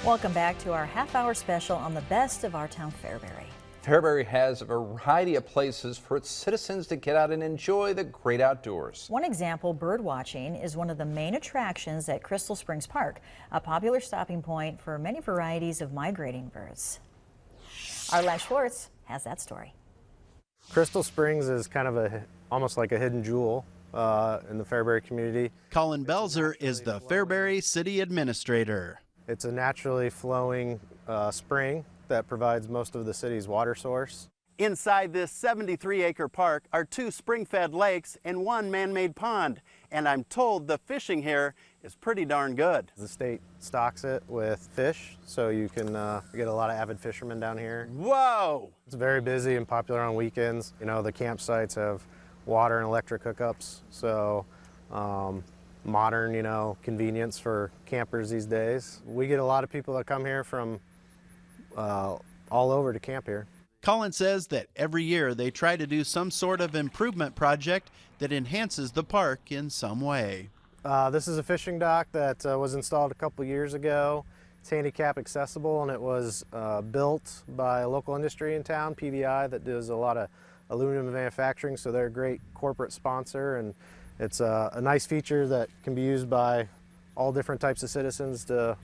Welcome back to our half-hour special on the best of our town Fairbury. Fairbury has a variety of places for its citizens to get out and enjoy the great outdoors. One example, bird watching, is one of the main attractions at Crystal Springs Park, a popular stopping point for many varieties of migrating birds. Our Lance Schwartz has that story. Crystal Springs is kind of almost like a hidden jewel in the Fairbury community. Colin Belzer is the Fairbury City Administrator. It's a naturally flowing spring that provides most of the city's water source. Inside this 73-acre park are 2 spring-fed lakes and 1 man-made pond, and I'm told the fishing here is pretty darn good. The state stocks it with fish, so you can get a lot of avid fishermen down here. Whoa! It's very busy and popular on weekends. You know, the campsites have water and electric hookups, so modern, convenience for campers these days. We get a lot of people that come here from all over to camp here. Colin says that every year they try to do some sort of improvement project that enhances the park in some way. This is a fishing dock that was installed a couple years ago. It's handicap accessible, and it was built by a local industry in town, PVI, that does a lot of aluminum manufacturing, so they're a great corporate sponsor, and it's a nice feature that can be used by all different types of citizens to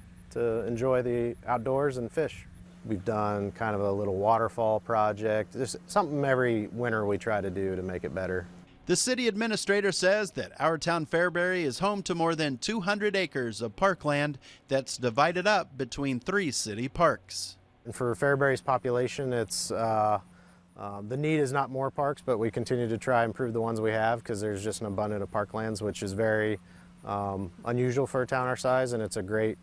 enjoy the outdoors and fish. We've done kind of a little waterfall project. There's something every winter we try to do to make it better. The city administrator says that our town Fairbury is home to more than 200 acres of parkland that's divided up between 3 city parks. And for Fairbury's population, it's the need is not more parks, but we continue to try and improve the ones we have because there's just an abundance of parklands, which is very unusual for a town our size, and it's a great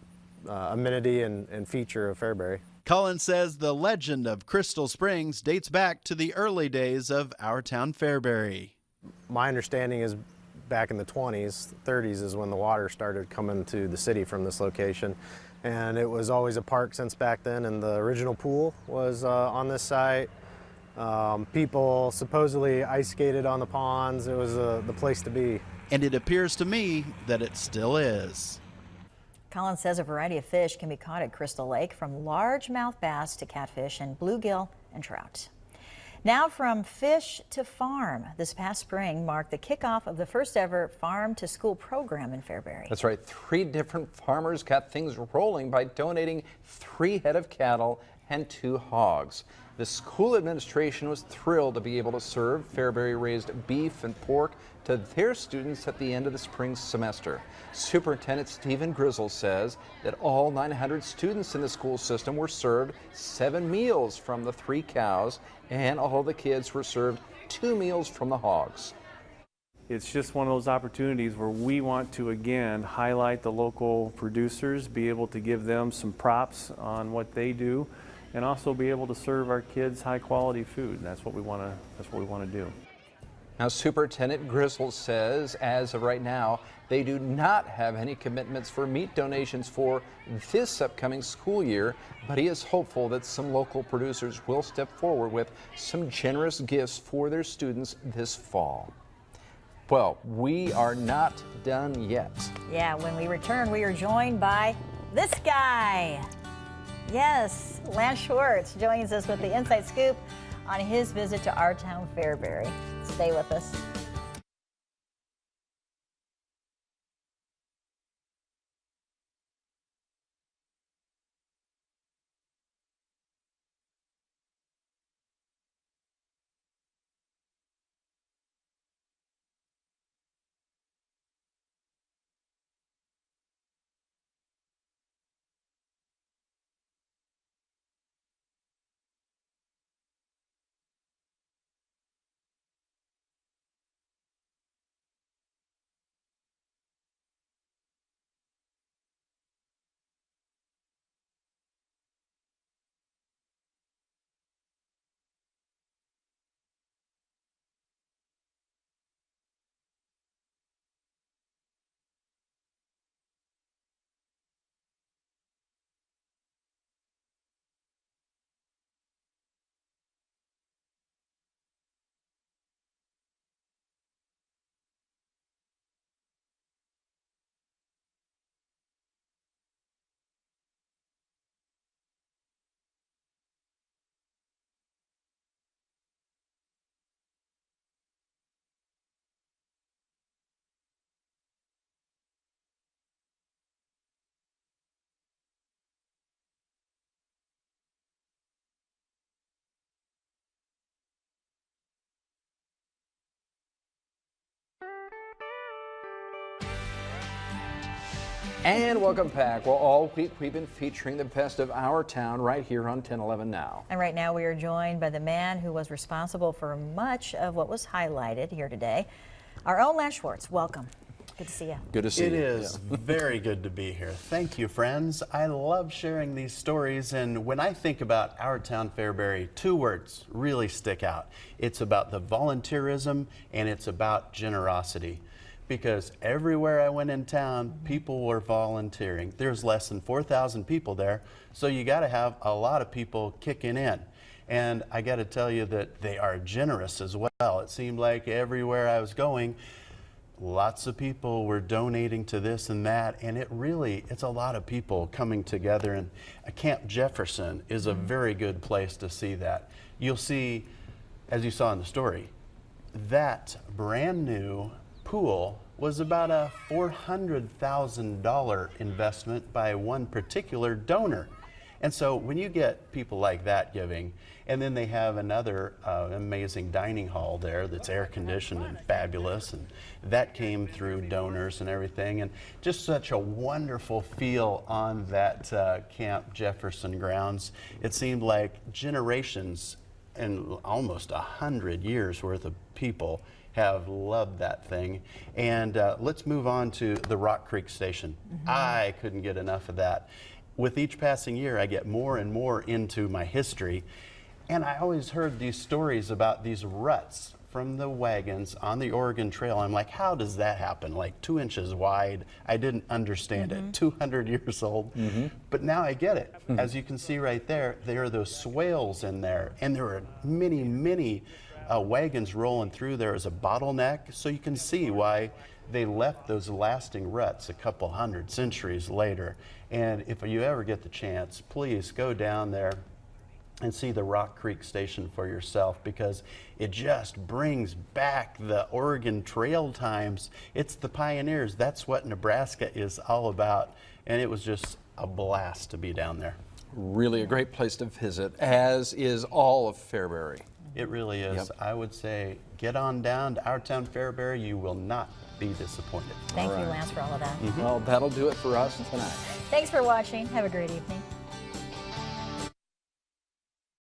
amenity and feature of Fairbury. Colin says the legend of Crystal Springs dates back to the early days of our town Fairbury. My understanding is back in the 20s, 30s is when the water started coming to the city from this location. And it was always a park since back then, and the original pool was on this site. People supposedly ice skated on the ponds. It was the place to be. And it appears to me that it still is. Colin says a variety of fish can be caught at Crystal Lake, from largemouth bass to catfish and bluegill and trout. Now from fish to farm. This past spring marked the kickoff of the first ever farm to school program in Fairbury. That's right. 3 different farmers got things rolling by donating 3 head of cattle and 2 hogs. The school administration was thrilled to be able to serve Fairbury-raised beef and pork to their students at the end of the spring semester. Superintendent Stephen Grizzle says that all 900 students in the school system were served 7 meals from the 3 cows, and all the kids were served 2 meals from the hogs. It's just one of those opportunities where we want to, again, highlight the local producers, be able to give them some props on what they do, and also be able to serve our kids high quality food. That's what we want to do. Now, Superintendent Grizzle says as of right now, they do not have any commitments for meat donations for this upcoming school year, but he is hopeful that some local producers will step forward with some generous gifts for their students this fall. Well, we are not done yet. Yeah, when we return, we are joined by this guy. Yes, Lance Schwartz joins us with the Inside Scoop on his visit to our town Fairbury. Stay with us. And welcome back. Well, all week we've been featuring the best of our town right here on 1011 Now. And right now we are joined by the man who was responsible for much of what was highlighted here today, our own Lance Schwartz. Welcome. Good to see you. Good to see you. It is very good to be here. Thank you, friends. I love sharing these stories, and when I think about our town Fairbury, two words really stick out. It's about the volunteerism and it's about generosity. Because everywhere I went in town, people were volunteering. There's less than 4,000 people there, so you got to have a lot of people kicking in. And I got to tell you that they are generous as well. It seemed like everywhere I was going, lots of people were donating to this and that, and it's a lot of people coming together. And Camp Jefferson is a very good place to see that. You'll see, as you saw in the story, that brand new pool was about a $400,000 investment by one particular donor. And so when you get people like that giving, and then they have another amazing dining hall there that's air conditioned and fabulous, and that came through donors and everything, and just such a wonderful feel on that Camp Jefferson grounds. It seemed like generations and almost 100 years worth of people have loved that thing. And let's move on to the Rock Creek Station. I couldn't get enough of that. With each passing year, I get more and more into my history. And I always heard these stories about these ruts from the wagons on the Oregon Trail. I'm like, how does that happen? Like 2 inches wide. I didn't understand it. 200 years old. But now I get it. As you can see right there are those swales in there. And there are many, many wagons rolling through there as a bottleneck, so you can see why they left those lasting ruts a couple hundred centuries later. And if you ever get the chance, please go down there and see the Rock Creek Station for yourself, because it just brings back the Oregon Trail times. It's the pioneers. That's what Nebraska is all about. And it was just a blast to be down there. Really a great place to visit, as is all of Fairbury. It really is. Yep. I would say get on down to our town Fairbury. You will not be disappointed. Thank you, Lance, for all of that. Well, that'll do it for us tonight. Thanks for watching. Have a great evening.